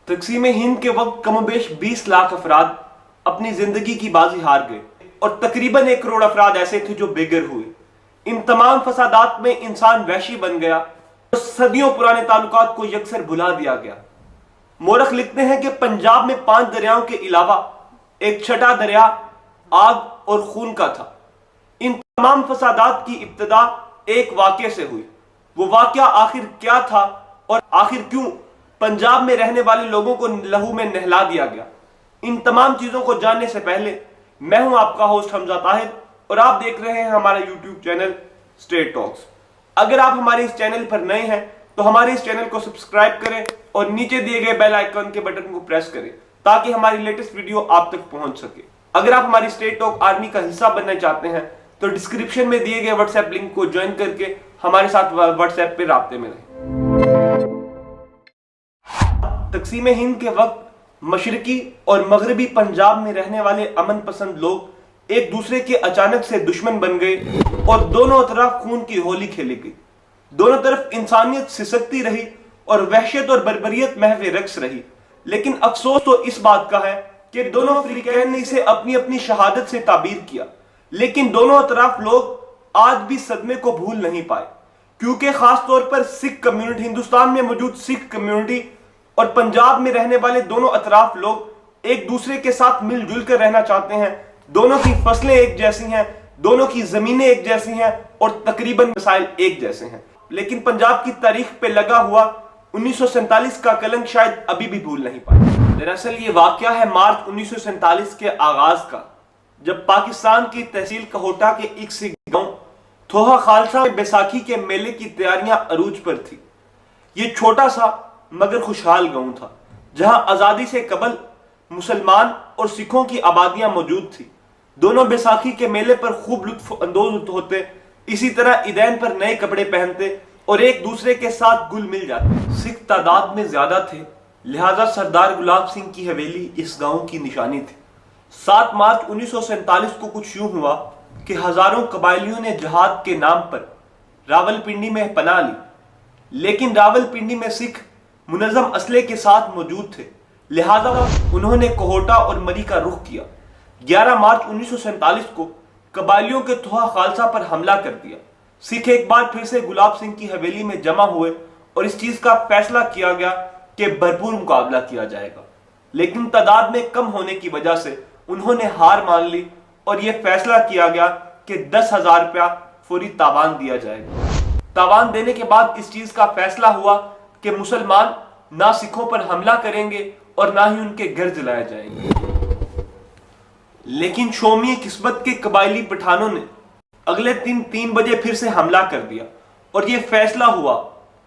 تقسیم ہند کے وقت کم و بیش 20 لاکھ افراد اپنی زندگی کی بازی ہار گئے اور تقریباً 1 کروڑ افراد ایسے تھے جو بے گھر ہوئے۔ ان تمام فسادات میں انسان وحشی بن گیا اور صدیوں پرانے تعلقات کو یکسر بھلا دیا گیا۔ مورخ لکھتے ہیں کہ پنجاب میں 5 دریاؤں کے علاوہ ایک چھٹا دریا آگ اور خون کا تھا۔ ان تمام فسادات کی ابتدا ایک واقعے سے ہوئی۔ وہ واقعہ آخر کیا تھا اور آخر کیوں پنجاب میں رہنے والے لوگوں کو لہو میں نہلا دیا گیا، ان تمام چیزوں کو جاننے سے پہلے میں ہوں آپ کا ہوسٹ حمزہ طاہر اور آپ دیکھ رہے ہیں ہمارا یوٹیوب چینل اسٹیٹ ٹاکس۔ اگر آپ ہمارے اس چینل پر نئے ہیں تو ہمارے اس چینل کو سبسکرائب کریں اور نیچے دیے گئے بیل آئیکن کے بٹن کو پریس کریں تاکہ ہماری لیٹسٹ ویڈیو آپ تک پہنچ سکے۔ اگر آپ ہماری اسٹیٹ ٹاک آرمی کا حصہ بننا چاہتے ہیں تو ڈسکرپشن میں دیے گئے واٹس ایپ لنک کو جوائن کر کے ہمارے ساتھ واٹس ایپ پہ رابطے میں رہیں۔ تقسیم ہند کے وقت مشرقی اور مغربی پنجاب میں رہنے والے امن پسند لوگ ایک دوسرے کے اچانک سے دشمن بن گئے اور دونوں طرف خون کی ہولی کھیلی گئی۔ دونوں طرف انسانیت سسکتی رہی اور وحشت اور بربریت محو رقص رہی، لیکن افسوس تو اس بات کا ہے کہ دونوں فریقین نے اسے اپنی اپنی شہادت سے تعبیر کیا، لیکن دونوں اطراف لوگ آج بھی صدمے کو بھول نہیں پائے، کیونکہ خاص طور پر سکھ کمیونٹی، ہندوستان میں موجود سکھ کمیونٹی اور پنجاب میں رہنے والے دونوں اطراف لوگ ایک دوسرے کے ساتھ مل جل کر رہنا چاہتے ہیں۔ دونوں کی فصلیں ایک جیسی ہیں، دونوں کی زمینیں ایک جیسی ہیں اور تقریباً مسائل ایک جیسے ہیں، لیکن پنجاب کی تاریخ پہ لگا ہوا 1947 کا کلنک شاید ابھی بھی بھول نہیں پائے۔ دراصل یہ واقعہ ہے مارچ 1947 کے آغاز کا، جب پاکستان کی تحصیل کہوٹہ کے ایک سکھ گاؤں تھوہا خالصہ میں بیساکھی کے میلے کی تیاریاں عروج پر تھی۔ یہ چھوٹا سا مگر خوشحال گاؤں تھا جہاں آزادی سے قبل مسلمان اور سکھوں کی آبادیاں موجود تھی۔ دونوں بیساکھی کے میلے پر خوب لطف اندوز ہوتے، اسی طرح عیدین پر نئے کپڑے پہنتے اور ایک دوسرے کے ساتھ گل مل جاتے۔ سکھ تعداد میں زیادہ تھے، لہذا سردار گلاب سنگھ کی حویلی اس گاؤں کی نشانی تھی۔ 7 مارچ 1947 کو کچھ یوں ہوا کہ ہزاروں قبائلیوں نے جہاد کے نام پر راول پنڈی میں پناہ لی، لیکن راول پنڈی میں سکھ منظم اسلحے کے ساتھ موجود تھے، لہذا انہوں نے کوہوٹہ اور مری کا رخ کیا۔ 11 مارچ 1947 کو قبائلیوں کے تھوہا خالصہ پر حملہ کر دیا۔ سکھ ایک بار پھر سے گلاب سنگھ کی حویلی میں جمع ہوئے اور اس چیز کا فیصلہ کیا گیا کہ بھرپور مقابلہ کیا جائے گا، لیکن تعداد میں کم ہونے کی وجہ سے انہوں نے ہار مان لی اور یہ فیصلہ کیا گیا کہ 10,000 روپیہ فوری تاوان دیا جائے گا۔ تاوان دینے کے بعد اس چیز کا فیصلہ ہوا کہ مسلمان نہ سکھوں پر حملہ کریں گے اور نہ ہی ان کے گھر جلائے جائیں گے، لیکن شومی قسمت کے قبائلی پٹھانوں نے اگلے دن 3 بجے پھر سے حملہ کر دیا اور یہ فیصلہ ہوا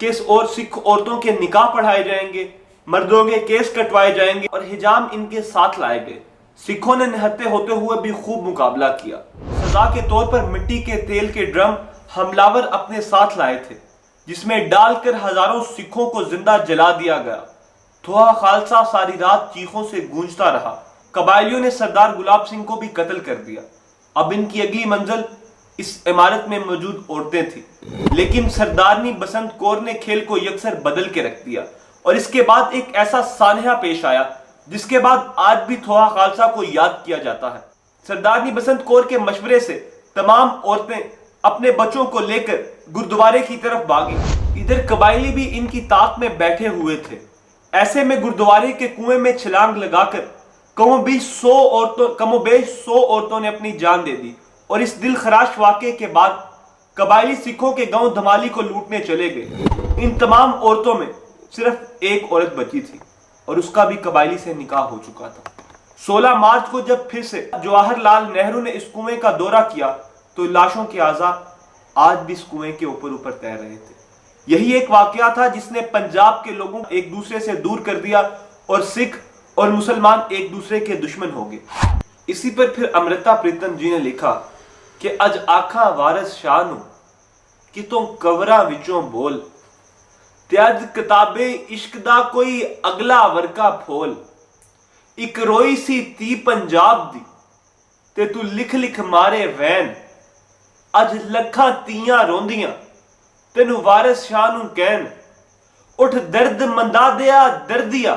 کہ سکھ عورتوں کے نکاح پڑھائے جائیں گے، مردوں کے کیس کٹوائے جائیں گے اور حجام ان کے ساتھ لائے گئے۔ سکھوں نے نہتے ہوتے ہوئے بھی خوب مقابلہ کیا۔ سزا کے طور پر مٹی کے تیل کے ڈرم حملاور اپنے ساتھ لائے تھے، جس میں ڈال کر ہزاروں سکھوں کو زندہ جلا دیا گیا۔ تھوہا خالصہ ساری رات چیخوں سے گونجتا رہا۔ قبائلیوں نے سردار گلاب سنگھ کو بھی قتل کر دیا۔ اب ان کی اگلی منزل اس عمارت میں موجود عورتیں تھیں، لیکن سردارنی بسنت کور نے کھیل کو یکسر بدل کے رکھ دیا اور اس کے بعد ایک ایسا سانحہ پیش آیا جس کے بعد آج بھی تھوہا خالصہ کو یاد کیا جاتا ہے۔ سردارنی بسنت کور کے مشورے سے تمام عورتیں اپنے بچوں کو لے کر گردوارے کی طرف بھاگی۔ ادھر قبائلی بھی ان کی طاق میں بیٹھے ہوئے تھے۔ ایسے میں گردوارے کے کنویں میں چھلانگ لگا کر کم و بیش 100 عورتوں نے اپنی جان دے دی اور اس دل خراش واقعے کے بعد قبائلی سکھوں کے گاؤں دھمالی کو لوٹنے چلے گئے۔ ان تمام عورتوں میں صرف ایک عورت بچی تھی اور اس کا بھی قبائلی سے نکاح ہو چکا تھا۔ 16 مارچ کو جب پھر سے جواہر لال نہرو نے اس کنویں کا دورہ کیا تو لاشوں کے اعضاء آج بھی اس کنویں کے اوپر تیر رہے تھے۔ یہی ایک واقعہ تھا جس نے پنجاب کے لوگوں کو ایک دوسرے سے دور کر دیا اور سکھ اور مسلمان ایک دوسرے کے دشمن ہو گئے۔ اسی پر پھر امرتا پریتم جی نے لکھا کہ اج آکھاں وارث شاہ نو کتوں کوراں وچوں بول، تیج کتابے عشق دا کوئی اگلا ورکا پھول، ایک روئی سی تی پنجاب دی تے تو لکھ لکھ مارے وین، اج لکھاں تیاں روندیاں تینو وارث شاہ نو کہن، اٹھ درد مندا دیا دردیا